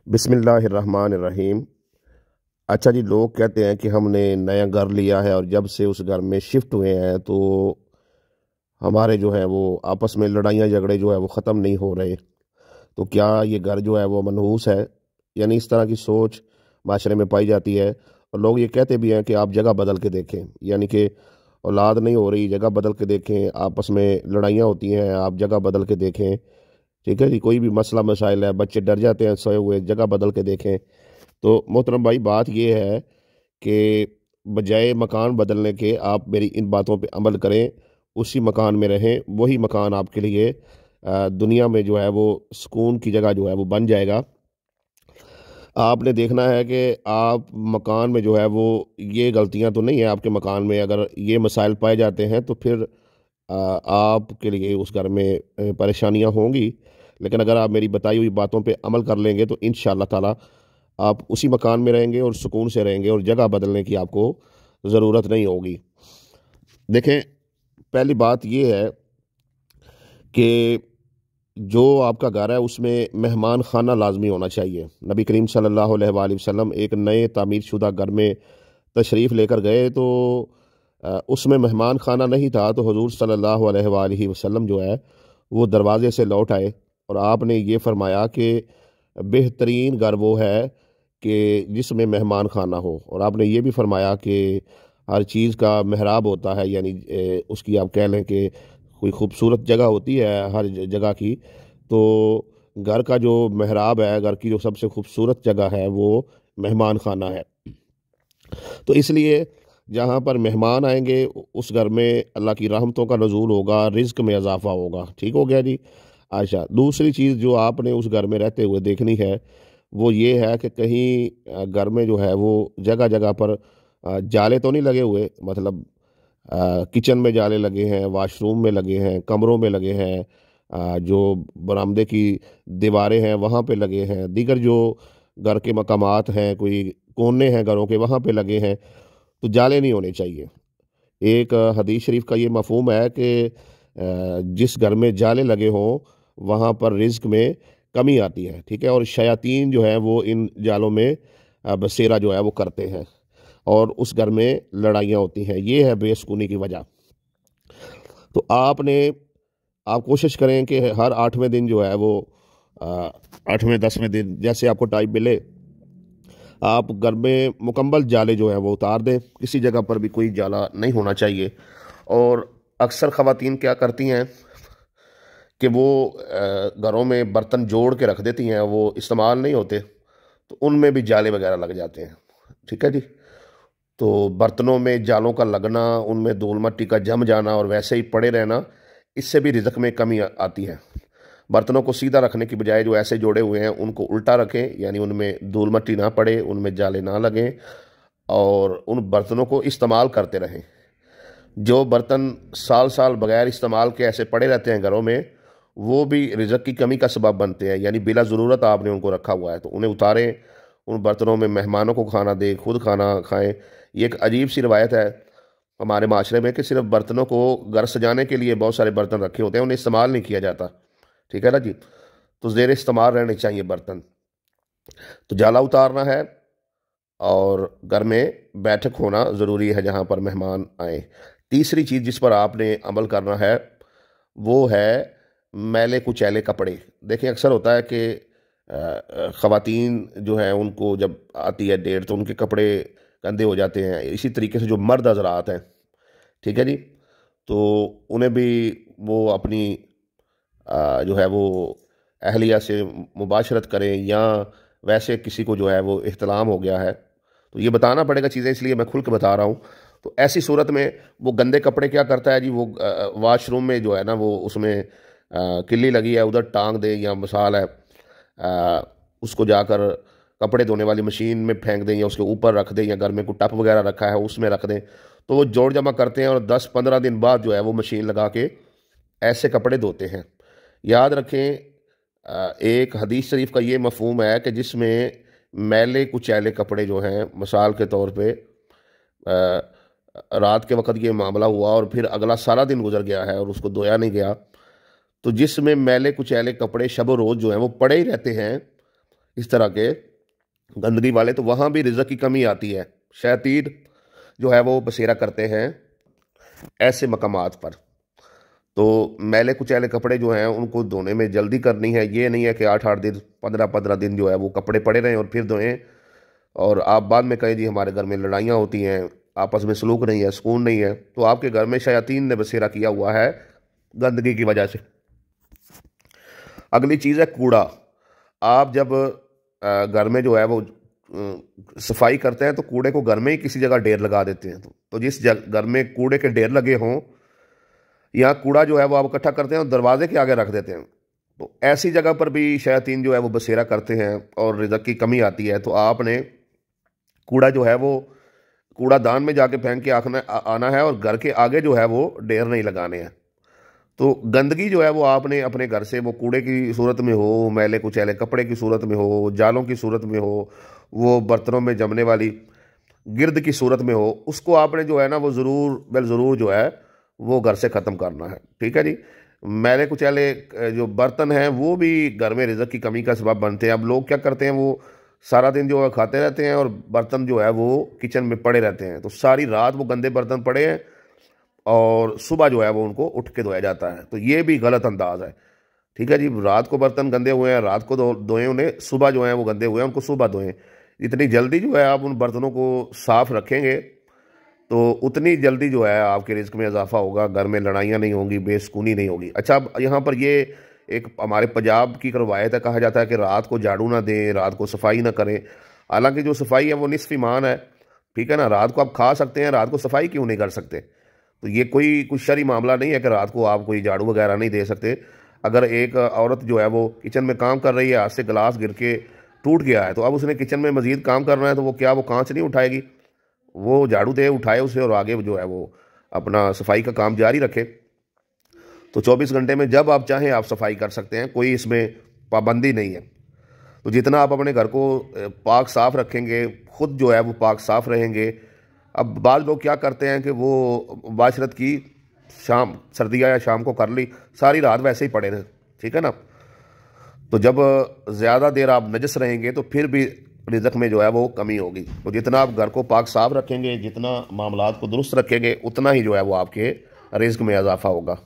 बिस्मिल्लाहिर्रहमानिर्रहीम। अच्छा जी, लोग कहते हैं कि हमने नया घर लिया है और जब से उस घर में शिफ्ट हुए हैं तो हमारे जो है वो आपस में लड़ाइयाँ झगड़े जो है वो ख़त्म नहीं हो रहे। तो क्या ये घर जो है वो मनहूस है? यानी इस तरह की सोच माशरे में पाई जाती है। और लोग ये कहते भी हैं कि आप जगह बदल के देखें, यानी कि औलाद नहीं हो रही, जगह बदल के देखें। आपस में लड़ाइयाँ होती हैं, आप जगह बदल के देखें। ठीक है जी, कोई भी मसला मसाइल है, बच्चे डर जाते हैं सोए हुए, जगह बदल के देखें। तो मोहतरम भाई, बात ये है कि बजाय मकान बदलने के आप मेरी इन बातों पे अमल करें, उसी मकान में रहें। वही मकान आपके लिए दुनिया में जो है वो सुकून की जगह जो है वो बन जाएगा। आपने देखना है कि आप मकान में जो है वो ये गलतियां तो नहीं है आपके मकान में। अगर ये मसाइल पाए जाते हैं तो फिर आपके लिए उस घर में परेशानियां होंगी। लेकिन अगर आप मेरी बताई हुई बातों पे अमल कर लेंगे तो इंशाअल्लाह ताला आप उसी मकान में रहेंगे और सुकून से रहेंगे और जगह बदलने की आपको ज़रूरत नहीं होगी। देखें, पहली बात यह है कि जो आपका घर है उसमें मेहमान खाना लाजमी होना चाहिए। नबी करीम सल्लल्लाहु अलैहि वसल्लम एक नए तामीर शुदा घर में तशरीफ़ लेकर गए तो उसमें मेहमान खाना नहीं था। तो हुजूर सल्लल्लाहु अलैहि वसल्लम जो है वो दरवाज़े से लौट आए और आपने ये फरमाया कि बेहतरीन घर वो है कि जिसमें मेहमान खाना हो। और आपने ये भी फरमाया कि हर चीज़ का महराब होता है, यानी उसकी आप कह लें कि कोई खूबसूरत जगह होती है हर जगह की। तो घर का जो महराब है, घर की जो सबसे खूबसूरत जगह है वो मेहमान खाना है। तो इसलिए जहाँ पर मेहमान आएंगे उस घर में अल्लाह की रहमतों का नज़ूल होगा, रिज़्क में इजाफा होगा। ठीक हो गया जी। अच्छा, दूसरी चीज़ जो आपने उस घर में रहते हुए देखनी है वो ये है कि कहीं घर में जो है वो जगह जगह पर जाले तो नहीं लगे हुए। मतलब किचन में जाले लगे हैं, वाशरूम में लगे हैं, कमरों में लगे हैं, जो बरामदे की दीवारें हैं वहाँ पे लगे हैं, दीगर जो घर के मकामात हैं, कोई कोने हैं घरों के वहाँ पे लगे हैं। तो जाले नहीं होने चाहिए। एक हदीस शरीफ का ये मफहूम है कि जिस घर में जाले लगे हों वहाँ पर रिज्क में कमी आती है। ठीक है, और शयातीन जो है वो इन जालों में बसेरा जो है वो करते हैं और उस घर में लड़ाइयाँ होती हैं। ये है बेसुकूनी की वजह। तो आप कोशिश करें कि हर 8वें दिन जो है वो 8वें 10वें दिन जैसे आपको टाइम मिले, आप घर में मुकम्मल जाले जो है वो उतार दें। किसी जगह पर भी कोई जाला नहीं होना चाहिए। और अक्सर ख़वातीन क्या करती हैं कि वो घरों में बर्तन जोड़ के रख देती हैं, वो इस्तेमाल नहीं होते, तो उनमें भी जाले वगैरह लग जाते हैं। ठीक है जी। तो बर्तनों में जालों का लगना, उनमें धूल मिट्टी का जम जाना और वैसे ही पड़े रहना, इससे भी रिज़्क में कमी आती है। बर्तनों को सीधा रखने की बजाय जो ऐसे जोड़े हुए हैं उनको उल्टा रखें, यानी उनमें धूल मिट्टी ना पड़े, उनमें जाले ना लगें और उन बर्तनों को इस्तेमाल करते रहें। जो बर्तन साल साल बगैर इस्तेमाल के ऐसे पड़े रहते हैं घरों में, वो भी रिज़्क की कमी का सबब बनते हैं। यानी बिला ज़रूरत आपने उनको रखा हुआ है तो उन्हें उतारें, उन बर्तनों में मेहमानों को खाना दें, खुद खाना खाएं। ये एक अजीब सी रवायत है हमारे माशरे में कि सिर्फ बर्तनों को घर सजाने के लिए बहुत सारे बर्तन रखे होते हैं, उन्हें इस्तेमाल नहीं किया जाता। ठीक है ना जी। तो ज़ेर इस्तेमाल रहने चाहिए बर्तन। तो जाला उतारना है और घर में बैठक होना ज़रूरी है जहाँ पर मेहमान आए। तीसरी चीज़ जिस पर आपने अमल करना है वो है मैले कुचैले कपड़े। देखिए, अक्सर होता है कि ख़वातीन जो हैं उनको जब आती है डेट तो उनके कपड़े गंदे हो जाते हैं। इसी तरीके से जो मर्द हज़रात हैं, ठीक है जी, तो उन्हें भी वो अपनी जो है वो अहलिया से मुबाशरत करें या वैसे किसी को जो है वो इख्तलाम हो गया है तो ये बताना पड़ेगा चीज़ें, इसलिए मैं खुल के बता रहा हूँ। तो ऐसी सूरत में वो गंदे कपड़े क्या करता है जी, वो वाशरूम में जो है ना वो उसमें किल्ली लगी है उधर टांग दे, या मिसाल है उसको जाकर कपड़े धोने वाली मशीन में फेंक दें या उसके ऊपर रख दें, या घर में कोई टप वगैरह रखा है उसमें रख दें। तो वो जोड़ जमा करते हैं और 10-15 दिन बाद जो है वो मशीन लगा के ऐसे कपड़े धोते हैं। याद रखें, एक हदीस शरीफ का ये मफहूम है कि जिसमें मैले कुचैले कपड़े जो हैं, मिसाल के तौर पे रात के वक्त ये मामला हुआ और फिर अगला सारा दिन गुजर गया है और उसको धोया नहीं गया, तो जिसमें मैले कुचैले कपड़े शब रोज़ जो हैं वो पड़े ही रहते हैं, इस तरह के गंदगी वाले, तो वहाँ भी रिज़्क की कमी आती है। शैतान जो है वो बसेरा करते हैं ऐसे मकामात पर। तो मैले कुचैले कपड़े जो हैं उनको धोने में जल्दी करनी है। ये नहीं है कि 8-8 दिन 15-15 दिन जो है वो कपड़े पड़े रहें और फिर धोएं, और आप बाद में कहें जी हमारे घर में लड़ाइयाँ होती हैं, आपस में सलूक नहीं है, सुकून नहीं है। तो आपके घर में शैतान ने बसेरा किया हुआ है गंदगी की वजह से। अगली चीज़ है कूड़ा। आप जब घर में जो है वो सफाई करते हैं तो कूड़े को घर में ही किसी जगह ढेर लगा देते हैं। तो जिस घर में कूड़े के ढेर लगे हों, या कूड़ा जो है वो आप इकट्ठा करते हैं और दरवाजे के आगे रख देते हैं, तो ऐसी जगह पर भी शैतान जो है वो बसेरा करते हैं और रिज़्क की कमी आती है। तो आपने कूड़ा जो है वो कूड़ादान में जाके फेंक के आना है, और घर के आगे जो है वो ढेर नहीं लगाने हैं। तो गंदगी जो है वो आपने अपने घर से, वो कूड़े की सूरत में हो, मैले कुचैले कपड़े की सूरत में हो, जालों की सूरत में हो, वो बर्तनों में जमने वाली गिर्द की सूरत में हो, उसको आपने जो है ना वो ज़रूर जो है वो घर से ख़त्म करना है। ठीक है जी। मैले कुचैले जो बर्तन हैं वो भी घर में रिज़्क की कमी का सबब बनते हैं। अब लोग क्या करते हैं, वो सारा दिन जो है खाते रहते हैं और बर्तन जो है वो किचन में पड़े रहते हैं। तो सारी रात वो गंदे बर्तन पड़े हैं और सुबह जो है वो उनको उठ के धोया जाता है। तो ये भी गलत अंदाज है। ठीक है जी। रात को बर्तन गंदे हुए हैं, रात को धोएं उन्हें, सुबह जो है वो गंदे हुए हैं उनको सुबह धोएं। जितनी जल्दी जो है आप उन बर्तनों को साफ़ रखेंगे तो उतनी जल्दी जो है आपके रिस्क में इजाफा होगा, घर में लड़ाइयाँ नहीं होंगी, बेसुकूनी नहीं होगी। अच्छा, अब यहाँ पर ये एक हमारे पंजाब की रवायत है, कहा जाता है कि रात को झाड़ू ना दें, रात को सफाई ना करें। हालांकि जो सफाई है वो निस्फ ईमान है। ठीक है ना। रात को आप खा सकते हैं, रात को सफाई क्यों नहीं कर सकते? तो ये कोई शरई मामला नहीं है कि रात को आप कोई झाड़ू वगैरह नहीं दे सकते। अगर एक औरत जो है वो किचन में काम कर रही है, हाथ से गिलास गिर के टूट गया है, तो अब उसने किचन में मजीद काम करना है, तो वो कांच नहीं उठाएगी? वो झाड़ू दे, उठाए उसे और आगे जो है वो अपना सफाई का काम जारी रखे। तो 24 घंटे में जब आप चाहें आप सफाई कर सकते हैं, कोई इसमें पाबंदी नहीं है। तो जितना आप अपने घर को पाक साफ़ रखेंगे, खुद जो है वो पाक साफ़ रहेंगे। अब बाज़ लोग क्या करते हैं कि वो बाशरत की शाम, सर्दियाँ या शाम को कर ली, सारी रात वैसे ही पड़े रहे। ठीक है ना। तो जब ज़्यादा देर आप नजस रहेंगे तो फिर भी रिज़्क में जो है वो कमी होगी। तो जितना आप घर को पाक साफ़ रखेंगे, जितना मामलात को दुरुस्त रखेंगे, उतना ही जो है वो आपके रिज़्क में इजाफा होगा।